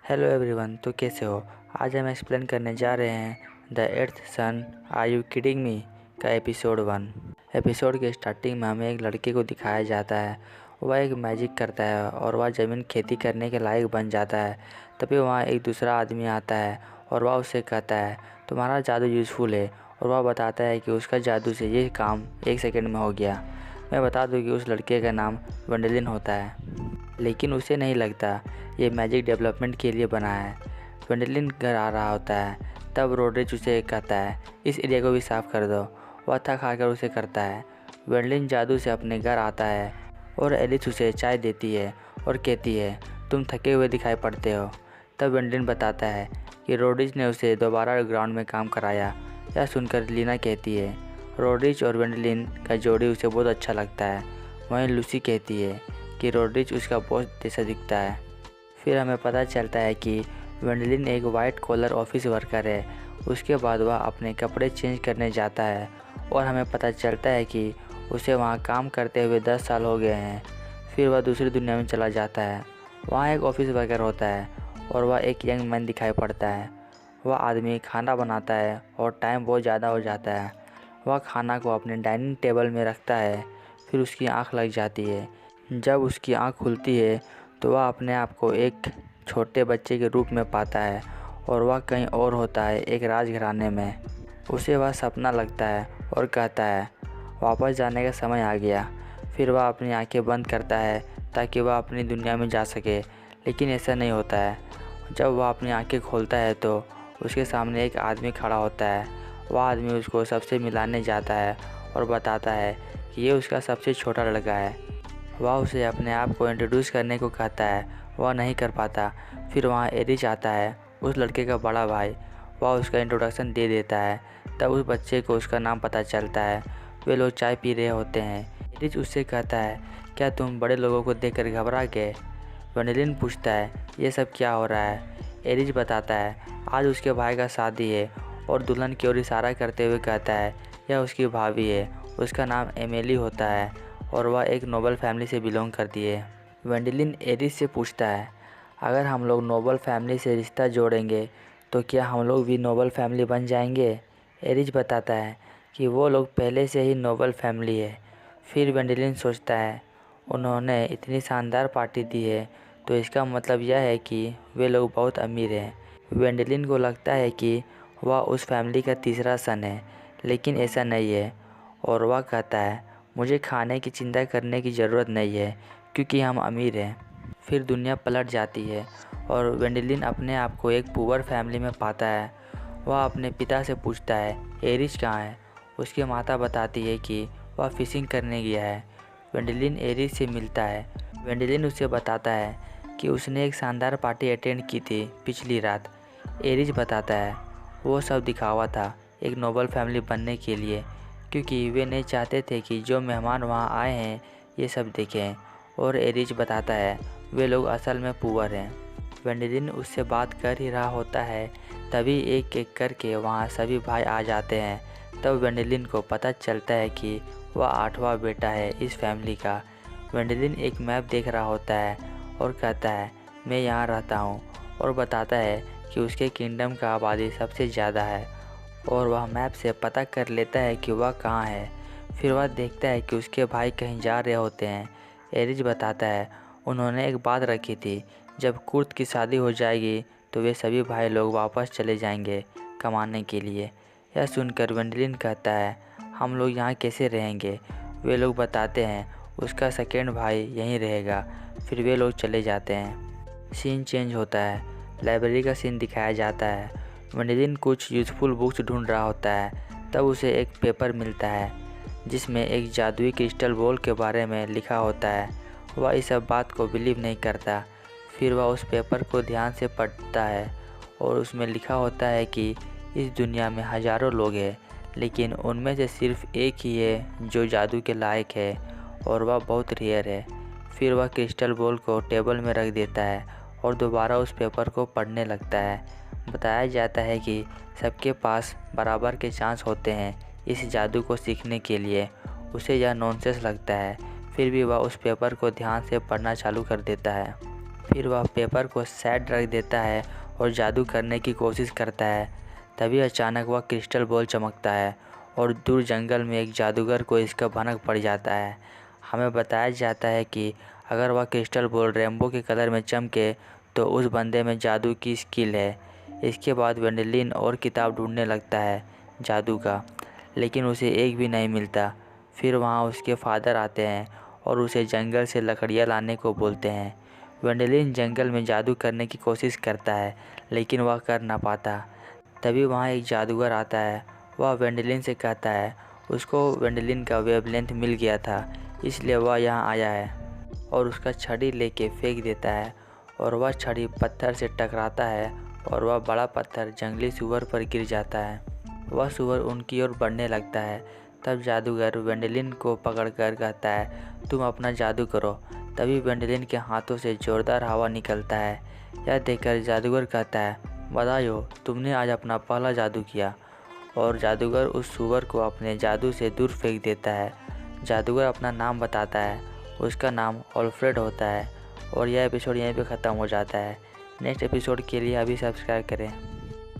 Hello everyone, तो कैसे हो। आज हम एक्सप्लेन करने जा रहे हैं the earth son are you kidding me का एपिसोड 1। एपिसोड के स्टार्टिंग में हमें एक लड़के को दिखाया जाता है। वह एक मैजिक करता है और वह ज़मीन खेती करने के लायक बन जाता है। तभी वहाँ एक दूसरा आदमी आता है और वह उससे कहता है तुम्हारा जादू यूज़फुल है, और वह बताता है कि उसका जादू से ये काम 1 सेकंड में हो गया। मैं बता दूं कि उस लड़के का नाम वेंडेलिन होता है, लेकिन उसे नहीं लगता ये मैजिक डेवलपमेंट के लिए बना है। वेंडेलिन घर आ रहा होता है, तब रोड्रिज उसे कहता है इस एरिया को भी साफ़ कर दो। वह थक हार कर उसे करता है। वेंडेलिन जादू से अपने घर आता है और एलिस उसे चाय देती है और कहती है तुम थके हुए दिखाई पड़ते हो। तब वेंडेलिन बताता है कि रोड्रिज ने उसे दोबारा ग्राउंड में काम कराया। यह सुनकर लीना कहती है रोड्रिज और वेंडेलिन का जोड़ी उसे बहुत अच्छा लगता है। वहीं लूसी कहती है कि रोड्रिज उसका बॉस जैसा दिखता है। फिर हमें पता चलता है कि वेंडेलिन एक वाइट कॉलर ऑफिस वर्कर है। उसके बाद वह अपने कपड़े चेंज करने जाता है और हमें पता चलता है कि उसे वहाँ काम करते हुए 10 साल हो गए हैं। फिर वह दूसरी दुनिया में चला जाता है। वहाँ एक ऑफिस वर्कर होता है और वह एक यंग मैन दिखाई पड़ता है। वह आदमी खाना बनाता है और टाइम बहुत ज़्यादा हो जाता है। वह खाना को अपने डाइनिंग टेबल में रखता है। फिर उसकी आँख लग जाती है। जब उसकी आँख खुलती है तो वह अपने आप को एक छोटे बच्चे के रूप में पाता है और वह कहीं और होता है, एक राजघराने में। उसे वह सपना लगता है और कहता है वापस जाने का समय आ गया। फिर वह अपनी आंखें बंद करता है ताकि वह अपनी दुनिया में जा सके, लेकिन ऐसा नहीं होता है। जब वह अपनी आंखें खोलता है तो उसके सामने एक आदमी खड़ा होता है। वह आदमी उसको सबसे मिलाने जाता है और बताता है कि ये उसका सबसे छोटा लड़का है। वह उसे अपने आप को इंट्रोड्यूस करने को कहता है, वह नहीं कर पाता। फिर वहाँ एरिच आता है, उस लड़के का बड़ा भाई। वह उसका इंट्रोडक्शन दे देता है। तब उस बच्चे को उसका नाम पता चलता है। वे लोग चाय पी रहे होते हैं। एरिच उससे कहता है क्या तुम बड़े लोगों को देखकर घबरा गए। वेंडेलिन पूछता है ये सब क्या हो रहा है। एरिच बताता है आज उसके भाई का शादी है और दुल्हन की ओर इशारा करते हुए कहता है यह उसकी भाभी है, उसका नाम एमिली होता है और वह एक नोबल फैमिली से बिलोंग करती है। वेंडेलिन एरिच से पूछता है अगर हम लोग नोबल फैमिली से रिश्ता जोड़ेंगे तो क्या हम लोग भी नोबल फैमिली बन जाएंगे। एरिच बताता है कि वो लोग पहले से ही नोबल फैमिली है। फिर वेंडेलिन सोचता है उन्होंने इतनी शानदार पार्टी दी है तो इसका मतलब यह है कि वे लोग बहुत अमीर हैं। वेंडेलिन को लगता है कि वह उस फैमिली का तीसरा सन है, लेकिन ऐसा नहीं है और वह कहता है मुझे खाने की चिंता करने की ज़रूरत नहीं है क्योंकि हम अमीर हैं। फिर दुनिया पलट जाती है और वेंडेलिन अपने आप को एक पुअर फैमिली में पाता है। वह अपने पिता से पूछता है एरिच कहाँ है। उसकी माता बताती है कि वह फिशिंग करने गया है। वेंडेलिन एरिच से मिलता है। वेंडेलिन उसे बताता है कि उसने एक शानदार पार्टी अटेंड की थी पिछली रात। एरिच बताता है वो सब दिखावा था एक नोबल फैमिली बनने के लिए, क्योंकि वे नहीं चाहते थे कि जो मेहमान वहाँ आए हैं ये सब देखें। और एरिच बताता है वे लोग असल में पुअर हैं। वेंडेलिन उससे बात कर ही रहा होता है, तभी एक एक करके वहाँ सभी भाई आ जाते हैं। तब वेंडेलिन को पता चलता है कि वह 8वां बेटा है इस फैमिली का। वेंडेलिन एक मैप देख रहा होता है और कहता है मैं यहाँ रहता हूँ, और बताता है कि उसके किंगडम का आबादी सबसे ज़्यादा है और वह मैप से पता कर लेता है कि वह कहाँ है। फिर वह देखता है कि उसके भाई कहीं जा रहे होते हैं। एरिच बताता है उन्होंने एक बात रखी थी, जब कुर्त की शादी हो जाएगी तो वे सभी भाई लोग वापस चले जाएंगे कमाने के लिए। यह सुनकर वेंडेलिन कहता है हम लोग यहाँ कैसे रहेंगे। वे लोग बताते हैं उसका सेकेंड भाई यहीं रहेगा। फिर वे लोग चले जाते हैं। सीन चेंज होता है, लाइब्रेरी का सीन दिखाया जाता है। वेंडेलिन कुछ यूज़फुल बुक्स ढूंढ रहा होता है। तब उसे एक पेपर मिलता है जिसमें एक जादुई क्रिस्टल बॉल के बारे में लिखा होता है। वह इस सब बात को बिलीव नहीं करता। फिर वह उस पेपर को ध्यान से पढ़ता है और उसमें लिखा होता है कि इस दुनिया में हज़ारों लोग हैं, लेकिन उनमें से सिर्फ एक ही है जो जादू के लायक है और वह बहुत रेयर है। फिर वह क्रिस्टल बॉल को टेबल में रख देता है और दोबारा उस पेपर को पढ़ने लगता है। बताया जाता है कि सबके पास बराबर के चांस होते हैं इस जादू को सीखने के लिए। उसे यह नॉनसेंस लगता है, फिर भी वह उस पेपर को ध्यान से पढ़ना चालू कर देता है। फिर वह पेपर को साइड रख देता है और जादू करने की कोशिश करता है। तभी अचानक वह क्रिस्टल बॉल चमकता है और दूर जंगल में एक जादूगर को इसका भनक पड़ जाता है। हमें बताया जाता है कि अगर वह क्रिस्टल बॉल रेनबो के कलर में चमके तो उस बंदे में जादू की स्किल है। इसके बाद वेंडेलिन और किताब ढूंढने लगता है जादू का, लेकिन उसे एक भी नहीं मिलता। फिर वहाँ उसके फादर आते हैं और उसे जंगल से लकड़ियाँ लाने को बोलते हैं। वेंडेलिन जंगल में जादू करने की कोशिश करता है, लेकिन वह कर ना पाता। तभी वहाँ एक जादूगर आता है। वह वेंडेलिन से कहता है उसको वेंडेलिन का वेवलेंथ मिल गया था, इसलिए वह यहाँ आया है, और उसका छड़ी लेके फेंक देता है और वह छड़ी पत्थर से टकराता है और वह बड़ा पत्थर जंगली सूअर पर गिर जाता है। वह सूअर उनकी ओर बढ़ने लगता है। तब जादूगर वेंडेलिन को पकड़कर कहता है तुम अपना जादू करो। तभी वेंडेलिन के हाथों से जोरदार हवा निकलता है। यह देखकर जादूगर कहता है बधाई हो, तुमने आज अपना पहला जादू किया। और जादूगर उस सूअर को अपने जादू से दूर फेंक देता है। जादूगर अपना नाम बताता है, उसका नाम ऑल्फ्रेड होता है। और यह एपिसोड यहीं पे ख़त्म हो जाता है। नेक्स्ट एपिसोड के लिए अभी सब्सक्राइब करें।